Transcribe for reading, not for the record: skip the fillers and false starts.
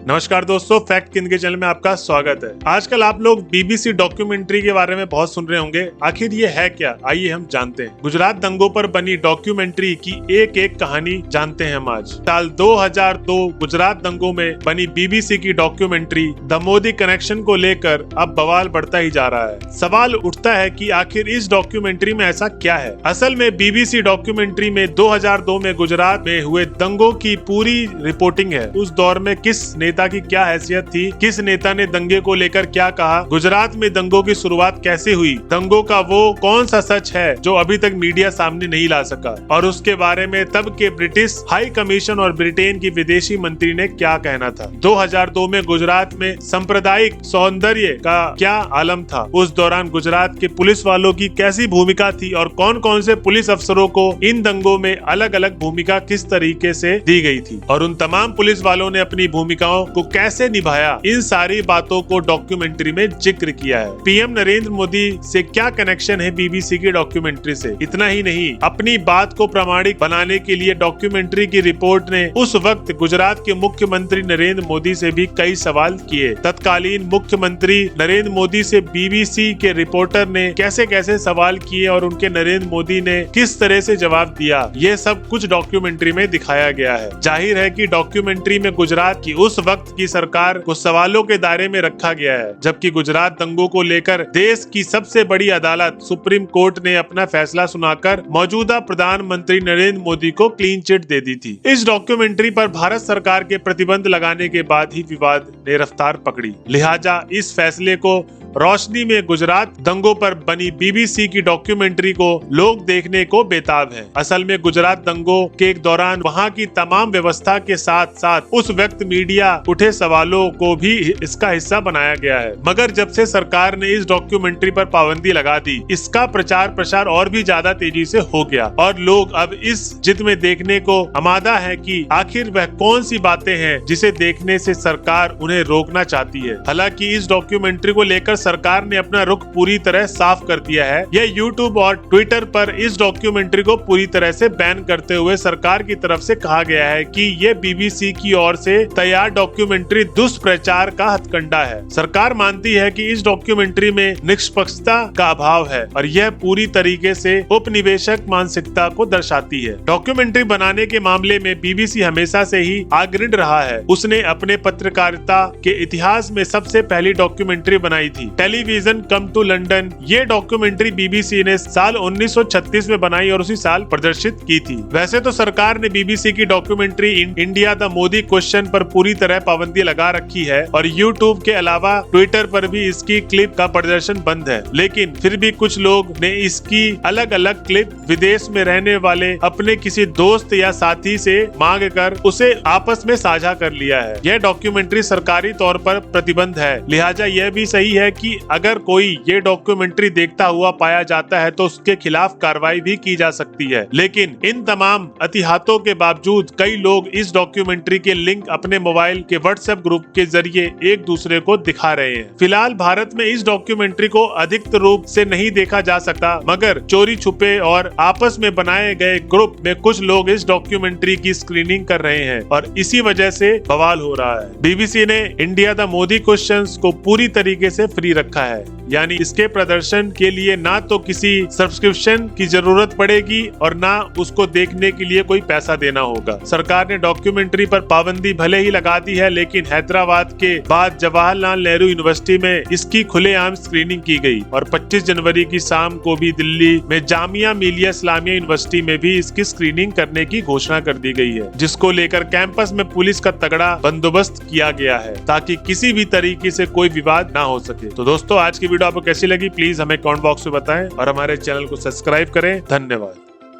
नमस्कार दोस्तों, fact king के चैनल में आपका स्वागत है। आजकल आप लोग बीबीसी डॉक्यूमेंट्री के बारे में बहुत सुन रहे होंगे। आखिर ये है क्या, आइए हम जानते हैं। गुजरात दंगों पर बनी डॉक्यूमेंट्री की एक एक कहानी जानते हैं हम आज। साल 2002 गुजरात दंगों में बनी बीबीसी की डॉक्यूमेंट्री द मोदी कनेक्शन को लेकर अब बवाल बढ़ता ही जा रहा है। सवाल उठता है कि आखिर इस डॉक्यूमेंट्री में ऐसा क्या है। असल में बीबीसी डॉक्यूमेंट्री में 2002 में गुजरात में हुए दंगों की पूरी रिपोर्टिंग है। उस दौर में किस नेता की क्या हैसियत थी, किस नेता ने दंगे को लेकर क्या कहा, गुजरात में दंगों की शुरुआत कैसे हुई, दंगों का वो कौन सा सच है जो अभी तक मीडिया सामने नहीं ला सका, और उसके बारे में तब के ब्रिटिश हाई कमीशन और ब्रिटेन की विदेशी मंत्री ने क्या कहना था। 2002 में गुजरात में सांप्रदायिक सौंदर्य का क्या आलम था। उस दौरान गुजरात के पुलिस वालों की कैसी भूमिका थी और कौन कौन से पुलिस अफसरों को इन दंगों में अलग अलग भूमिका किस तरीके से दी गई थी और उन तमाम पुलिस वालों ने अपनी भूमिकाओं को कैसे निभाया, इन सारी बातों को डॉक्यूमेंट्री में जिक्र किया है। पीएम नरेंद्र मोदी से क्या कनेक्शन है बीबीसी की डॉक्यूमेंट्री से। इतना ही नहीं, अपनी बात को प्रामाणिक बनाने के लिए डॉक्यूमेंट्री की रिपोर्ट ने उस वक्त गुजरात के मुख्यमंत्री नरेंद्र मोदी से भी कई सवाल किए। तत्कालीन मुख्यमंत्री नरेंद्र मोदी से बीबीसी के रिपोर्टर ने कैसे कैसे सवाल किए और उनके नरेंद्र मोदी ने किस तरह से जवाब दिया, ये सब कुछ डॉक्यूमेंट्री में दिखाया गया है। जाहिर है कि डॉक्यूमेंट्री में गुजरात की उस वक्त की सरकार को सवालों के दायरे में रखा गया है, जबकि गुजरात दंगों को लेकर देश की सबसे बड़ी अदालत सुप्रीम कोर्ट ने अपना फैसला सुनाकर मौजूदा प्रधानमंत्री नरेंद्र मोदी को क्लीन चिट दे दी थी। इस डॉक्यूमेंट्री पर भारत सरकार के प्रतिबंध लगाने के बाद ही विवाद ने रफ्तार पकड़ी। लिहाजा इस फैसले को रोशनी में गुजरात दंगों पर बनी बीबीसी की डॉक्यूमेंट्री को लोग देखने को बेताब हैं। असल में गुजरात दंगों के दौरान वहां की तमाम व्यवस्था के साथ साथ उस वक्त मीडिया उठे सवालों को भी इसका हिस्सा बनाया गया है। मगर जब से सरकार ने इस डॉक्यूमेंट्री पर पाबंदी लगा दी, इसका प्रचार प्रसार और भी ज्यादा तेजी से हो गया और लोग अब इस जिद में देखने को आमादा है कि आखिर वह कौन सी बातें हैं जिसे देखने से सरकार उन्हें रोकना चाहती है। हालांकि इस डॉक्यूमेंट्री को लेकर सरकार ने अपना रुख पूरी तरह साफ कर दिया है। यह यूट्यूब और ट्विटर पर इस डॉक्यूमेंट्री को पूरी तरह से बैन करते हुए सरकार की तरफ से कहा गया है कि यह बीबीसी की ओर से तैयार डॉक्यूमेंट्री दुष्प्रचार का हथकंडा है। सरकार मानती है कि इस डॉक्यूमेंट्री में निष्पक्षता का अभाव है और यह पूरी तरीके से उपनिवेशक मानसिकता को दर्शाती है। डॉक्यूमेंट्री बनाने के मामले में बीबीसी हमेशा से ही अग्रणी रहा है। उसने अपने पत्रकारिता के इतिहास में सबसे पहली डॉक्यूमेंट्री बनाई थी, टेलीविजन कम टू लंदन। ये डॉक्यूमेंट्री बीबीसी ने साल 1936 में बनाई और उसी साल प्रदर्शित की थी। वैसे तो सरकार ने बीबीसी की documentary India the Modi question पर पूरी तरह पाबंदी लगा रखी है और यूट्यूब के अलावा ट्विटर पर भी इसकी क्लिप का प्रदर्शन बंद है, लेकिन फिर भी कुछ लोग ने इसकी अलग अलग क्लिप विदेश में रहने वाले अपने किसी दोस्त या साथी से मांग कर उसे आपस में साझा कर लिया है। यह डॉक्यूमेंट्री सरकारी तौर पर प्रतिबंध है, लिहाजा यह भी सही है कि अगर कोई ये डॉक्यूमेंट्री देखता हुआ पाया जाता है तो उसके खिलाफ कार्रवाई भी की जा सकती है। लेकिन इन तमाम एहतियातों के बावजूद कई लोग इस डॉक्यूमेंट्री के लिंक अपने मोबाइल के व्हाट्सएप ग्रुप के जरिए एक दूसरे को दिखा रहे हैं। फिलहाल भारत में इस डॉक्यूमेंट्री को अधिक रूप से नहीं देखा जा सकता, मगर चोरी छुपे और आपस में बनाए गए ग्रुप में कुछ लोग इस डॉक्यूमेंट्री की स्क्रीनिंग कर रहे हैं और इसी वजह से बवाल हो रहा है। बीबीसी ने इंडिया द मोदी क्वेश्चंस को पूरी तरीके से फ्री रखा है, यानी इसके प्रदर्शन के लिए ना तो किसी सब्सक्रिप्शन की जरूरत पड़ेगी और ना उसको देखने के लिए कोई पैसा देना होगा। सरकार ने डॉक्यूमेंट्री पर पाबंदी भले ही लगा दी है, लेकिन हैदराबाद के बाद जवाहरलाल नेहरू यूनिवर्सिटी में इसकी खुलेआम स्क्रीनिंग की गई और 25 जनवरी की शाम को भी दिल्ली में जामिया मिलिया इस्लामिया यूनिवर्सिटी में भी इसकी स्क्रीनिंग करने की घोषणा कर दी गई है, जिसको लेकर कैंपस में पुलिस का तगड़ा बंदोबस्त किया गया है ताकि किसी भी तरीके से कोई विवाद ना हो सके। तो दोस्तों, आज की वीडियो आपको कैसी लगी प्लीज हमें कमेंट बॉक्स में बताएं और हमारे चैनल को सब्सक्राइब करें। धन्यवाद।